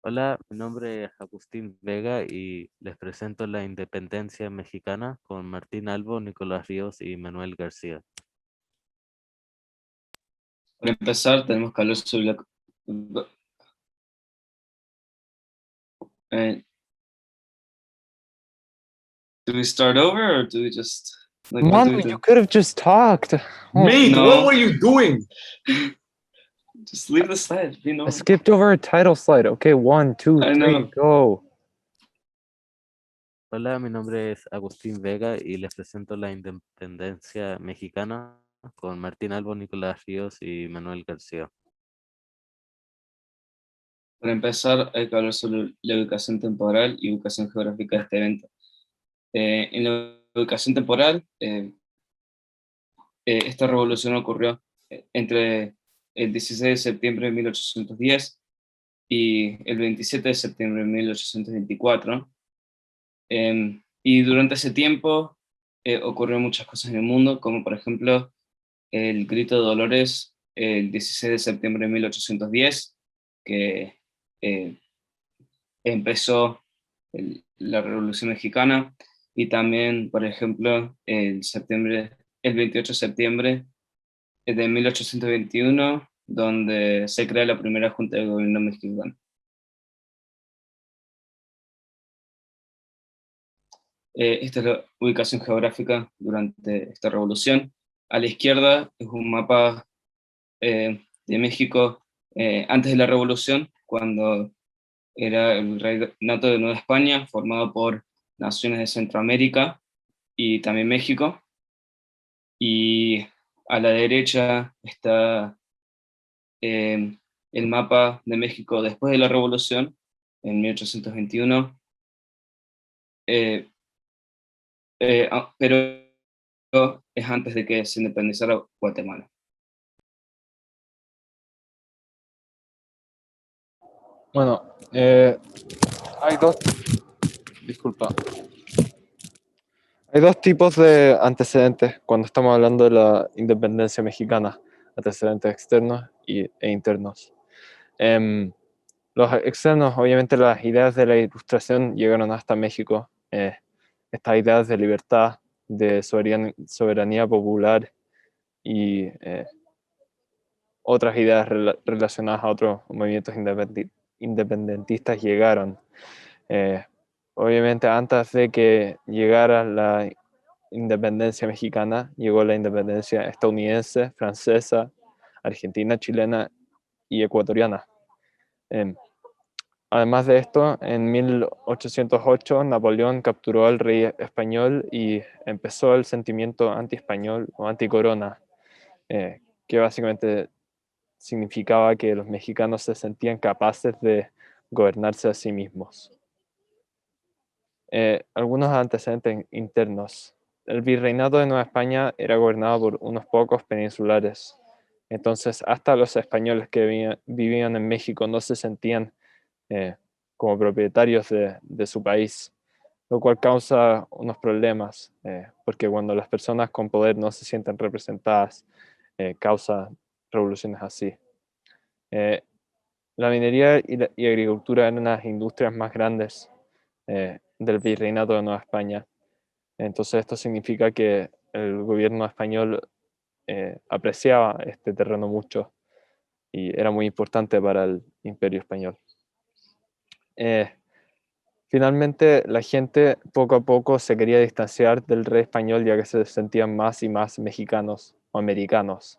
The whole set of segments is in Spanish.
Hola, mi nombre es Agustín Vega y les presento la independencia mexicana con Martín Albo, Nicolás Ríos y Manuel García. Para empezar, tenemos que hablar sobre la... eh, do we start over or do we just... Like, what Manu, do we you do? could have just talked. Oh, Mate, No. what were you doing? Just leave the slide, you know. I skipped over a title slide. Okay, 1, 2, I 3, know. go. Hola, mi nombre es Agustín Vega y les presento la independencia mexicana con Martín Albo, Nicolás Ríos y Manuel García. Para empezar, hay que hablar sobre la ubicación temporal y ubicación geográfica de este evento. En la ubicación temporal, esta revolución ocurrió entre el 16 de septiembre de 1810 y el 27 de septiembre de 1824. Y durante ese tiempo ocurrieron muchas cosas en el mundo, como por ejemplo el Grito de Dolores el 16 de septiembre de 1810, que eh, empezó la Revolución Mexicana, y también, por ejemplo, el 28 de septiembre de 1821, donde se crea la primera Junta de Gobierno mexicana. Esta es la ubicación geográfica durante esta revolución. A la izquierda es un mapa de México antes de la revolución, cuando era el reinato de Nueva España, formado por naciones de Centroamérica y también México. Y a la derecha está el mapa de México después de la revolución, en 1821. Pero es antes de que se independizara Guatemala. Bueno, hay dos, disculpa. Hay dos tipos de antecedentes cuando estamos hablando de la independencia mexicana, antecedentes externos e internos. Los externos, obviamente las ideas de la Ilustración llegaron hasta México, estas ideas de libertad, de soberanía popular y otras ideas relacionadas a otros movimientos independentistas llegaron. Obviamente antes de que llegara la independencia mexicana, llegó la independencia estadounidense, francesa, argentina, chilena y ecuatoriana. Además de esto, en 1808 Napoleón capturó al rey español y empezó el sentimiento anti-español o anti-corona, que básicamente significaba que los mexicanos se sentían capaces de gobernarse a sí mismos. Algunos antecedentes internos. El virreinato de Nueva España era gobernado por unos pocos peninsulares. Entonces, hasta los españoles que vivían en México no se sentían como propietarios de su país, lo cual causa unos problemas, porque cuando las personas con poder no se sienten representadas, causa revoluciones así. La minería y agricultura eran las industrias más grandes del virreinato de Nueva España. Entonces esto significa que el gobierno español apreciaba este terreno mucho y era muy importante para el imperio español. Finalmente, la gente poco a poco se quería distanciar del rey español ya que se sentían más y más mexicanos o americanos,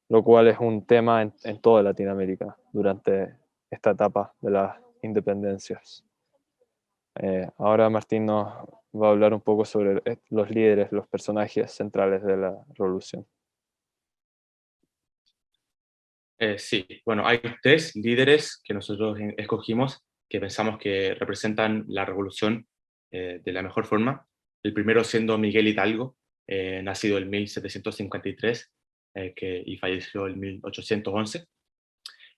lo cual es un tema en toda Latinoamérica durante esta etapa de las independencias. Ahora Martín nos va a hablar un poco sobre los líderes, los personajes centrales de la revolución. Sí, bueno, hay tres líderes que nosotros escogimos que pensamos que representan la revolución de la mejor forma. El primero siendo Miguel Hidalgo, nacido en 1753 y falleció en 1811.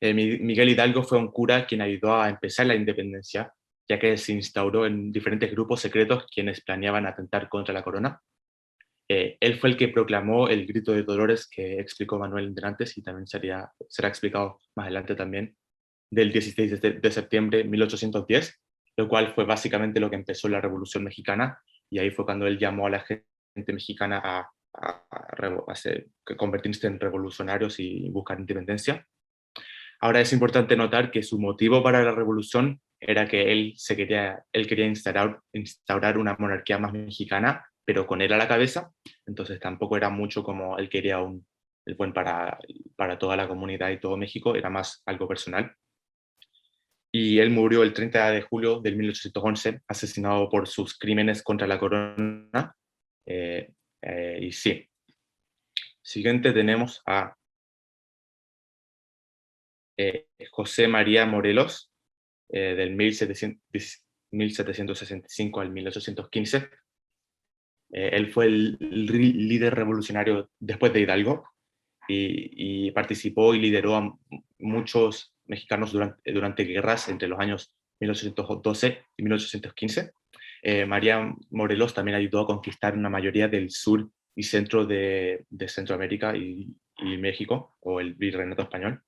Miguel Hidalgo fue un cura quien ayudó a empezar la independencia, ya que se instauró en diferentes grupos secretos quienes planeaban atentar contra la corona. Él fue el que proclamó el grito de Dolores que explicó Manuel antes y también será explicado más adelante también. del 16 de septiembre de 1810, lo cual fue básicamente lo que empezó la Revolución Mexicana, y ahí fue cuando él llamó a la gente mexicana a convertirse en revolucionarios y buscar independencia. Ahora es importante notar que su motivo para la revolución era que él quería instaurar una monarquía más mexicana, pero con él a la cabeza, entonces tampoco era mucho como él quería el buen para toda la comunidad y todo México, era más algo personal. Y él murió el 30 de julio de 1811, asesinado por sus crímenes contra la corona. Y sí. Siguiente tenemos a José María Morelos, del 1765 al 1815. Él fue el líder revolucionario después de Hidalgo y participó y lideró a muchos mexicanos durante guerras entre los años 1812 y 1815. María Morelos también ayudó a conquistar una mayoría del sur y centro de Centroamérica y México, o el Virreinato español.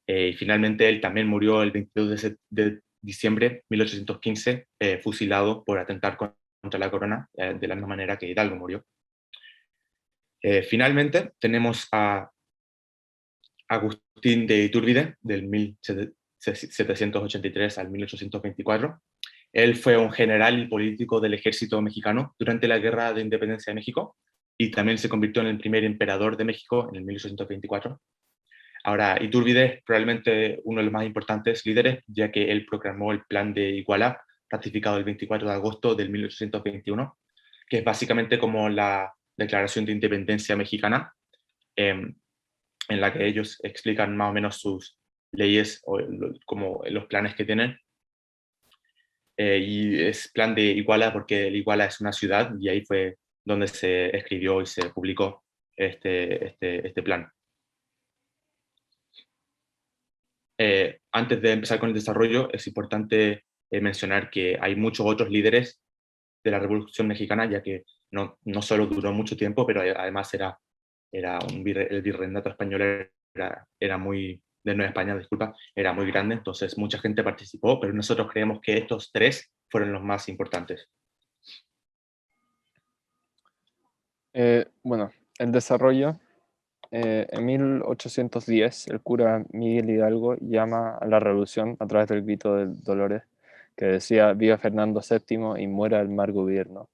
Y finalmente él también murió el 22 de diciembre de 1815, fusilado por atentar contra la corona, de la misma manera que Hidalgo murió. Finalmente tenemos a Agustín de Iturbide, del 1783 al 1824. Él fue un general y político del ejército mexicano durante la Guerra de Independencia de México y también se convirtió en el primer emperador de México en el 1824. Ahora, Iturbide es probablemente uno de los más importantes líderes, ya que él proclamó el Plan de Iguala, ratificado el 24 de agosto del 1821, que es básicamente como la Declaración de Independencia Mexicana, en la que ellos explican más o menos sus leyes o como los planes que tienen. Y es Plan de Iguala porque el Iguala es una ciudad y ahí fue donde se escribió y se publicó este plan. Antes de empezar con el desarrollo, es importante mencionar que hay muchos otros líderes de la Revolución Mexicana, ya que no solo duró mucho tiempo, pero además el virreinato español era muy, de Nueva España, disculpa, era muy grande, entonces mucha gente participó, pero nosotros creemos que estos tres fueron los más importantes. Bueno, el desarrollo. En 1810, el cura Miguel Hidalgo llama a la revolución a través del grito de Dolores, que decía: viva Fernando VII y muera el mal gobierno.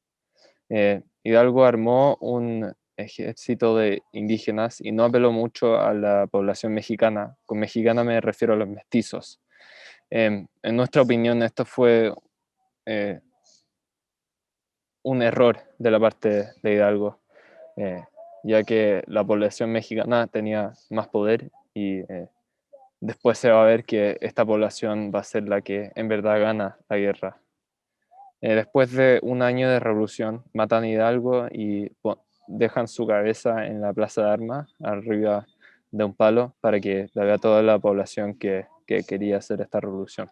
Hidalgo armó un ejército de indígenas y no apeló mucho a la población mexicana. Con mexicana me refiero a los mestizos. En nuestra opinión, esto fue un error de la parte de Hidalgo, ya que la población mexicana tenía más poder y después se va a ver que esta población va a ser la que en verdad gana la guerra. Después de un año de revolución, matan a Hidalgo y dejan su cabeza en la plaza de armas, arriba de un palo, para que la vea toda la población que quería hacer esta revolución.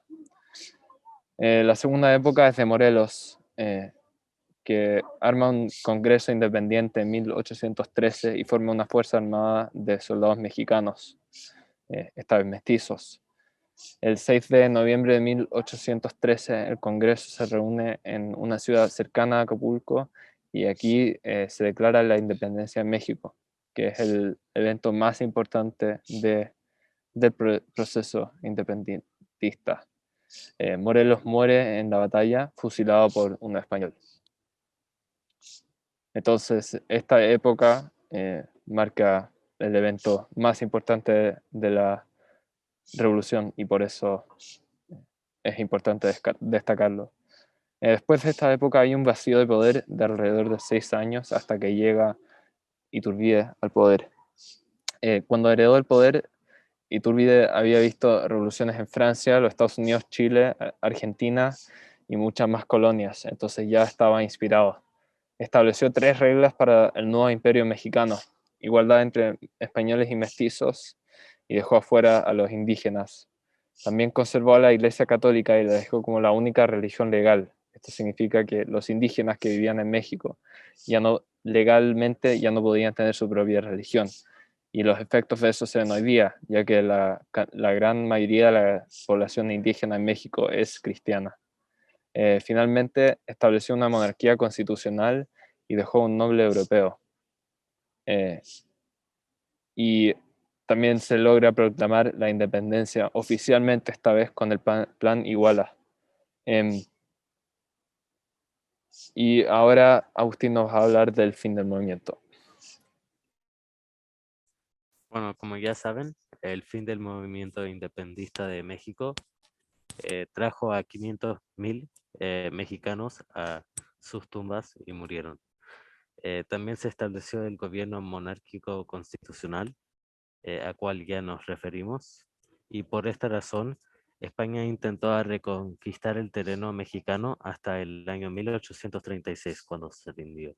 La segunda época es de Morelos, que arma un congreso independiente en 1813 y forma una fuerza armada de soldados mexicanos, esta vez mestizos. El 6 de noviembre de 1813 el congreso se reúne en una ciudad cercana a Acapulco y aquí se declara la independencia de México, que es el evento más importante del proceso independentista. Morelos muere en la batalla fusilado por un español. Entonces, esta época marca el evento más importante de la revolución y por eso es importante destacarlo. Después de esta época hay un vacío de poder de alrededor de 6 años hasta que llega Iturbide al poder. Cuando heredó el poder, Iturbide había visto revoluciones en Francia, los Estados Unidos, Chile, Argentina y muchas más colonias, entonces ya estaba inspirado. Estableció 3 reglas para el nuevo imperio mexicano: igualdad entre españoles y mestizos, y dejó afuera a los indígenas. También conservó a la Iglesia Católica y la dejó como la única religión legal. Esto significa que los indígenas que vivían en México legalmente ya no podían tener su propia religión. Y los efectos de eso se ven hoy día, ya que la gran mayoría de la población indígena en México es cristiana. Finalmente estableció una monarquía constitucional y dejó un noble europeo. Y también se logra proclamar la independencia oficialmente, esta vez con el Plan Iguala. Y ahora Agustín nos va a hablar del fin del movimiento. Bueno, como ya saben, el fin del movimiento independentista de México trajo a 500,000 mexicanos a sus tumbas y murieron. También se estableció el gobierno monárquico constitucional, a cual ya nos referimos, y por esta razón España intentó reconquistar el terreno mexicano hasta el año 1836, cuando se rindió.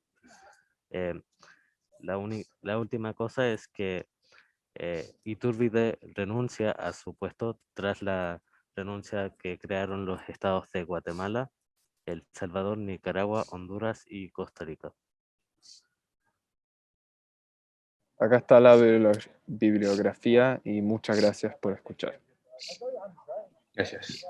La última cosa es que Iturbide renuncia a su puesto tras la renuncia que crearon los estados de Guatemala, El Salvador, Nicaragua, Honduras y Costa Rica. Acá está la bibliografía y muchas gracias por escuchar. Gracias.